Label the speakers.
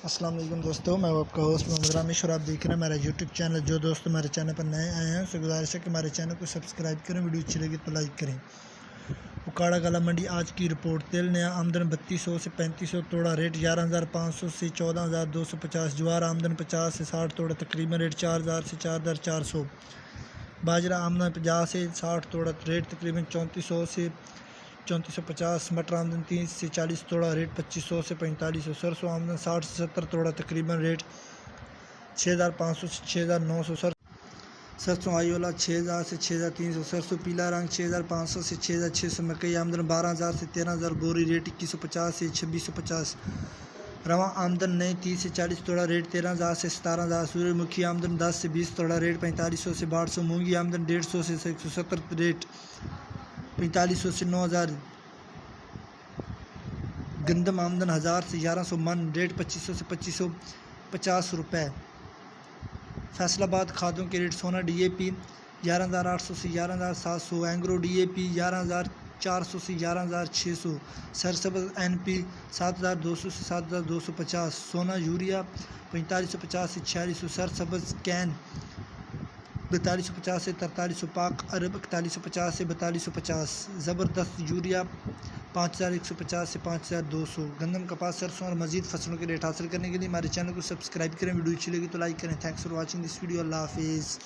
Speaker 1: السلام علیکم دوستو، میں آپ کا ہوسٹ محمد رامش اور آپ دیکھ رہے ہیں میرا یوٹیوب چینل۔ جو دوست ہمارے چینل پر نئے آئے ہیں اسے گزارش ہے کہ ہمارے چینل کو سبسکرائب کریں، ویڈیو اچھی لگے تو لائک کریں۔ اکاڑا کلا منڈی آج کی رپورٹ: تیل نیا آمدن 3200 سے 3500 توڑا، ریٹ 11500 سے 14250۔ جوار آمدن 50 سے 60 توڑا، تقریباً ریٹ 4000 سے 4400۔ باجرہ آمدن 50 سے 60 توڑا، ریٹ تقریباً 3400 سے 3450۔ مٹر آمدن 30 سے 40 توڑا، ریٹ 2500 سے 4500۔ سرسوں آمدن 60 سے 70 توڑا، تقریباً ریٹ 6500 سے 6900۔ سرسوں آئی والا 6000 سے 6300۔ سرسوں پیلا رنگ 6500 سے 6600۔ مکئی آمدن 12000 سے 13000، بوری ریٹ 2150 سے 2650۔ رواں آمدن نئی 30 سے 40 توڑا، ریٹ 13000 سے 17000۔ سورج مکھی آمدن 10 سے 20 توڑا، ریٹ 4500 سے 6200۔ مونگی آمدن 150 سے 170، ریٹ 4500 سے 9000۔ گندم آمدن 1000 سے 1100 من، ریٹ 2500 سے 2550 روپے۔ فیصل آباد کھادوں کے ریٹ: سونا ڈی اے پی 11800 سے 11700، اینگرو ڈی اے پی 11400 سے 11600، سرسبز این پی 7200 سے 7250، سونا یوریا 4550 سے 4600، سرسبز کین 4250 سے 4300، پاک عرب 4150 سے 4250، زبردست یوریا 5150 سے 5200۔ گندم، کپاس، سرسوں اور مزید فصلوں کے ریٹ حاصل کرنے کے لیے ہمارے چینل کو سبسکرائب کریں، ویڈیو اچھی لگی تو لائک کریں۔ Thanks for watching this video. اللہ حافظ۔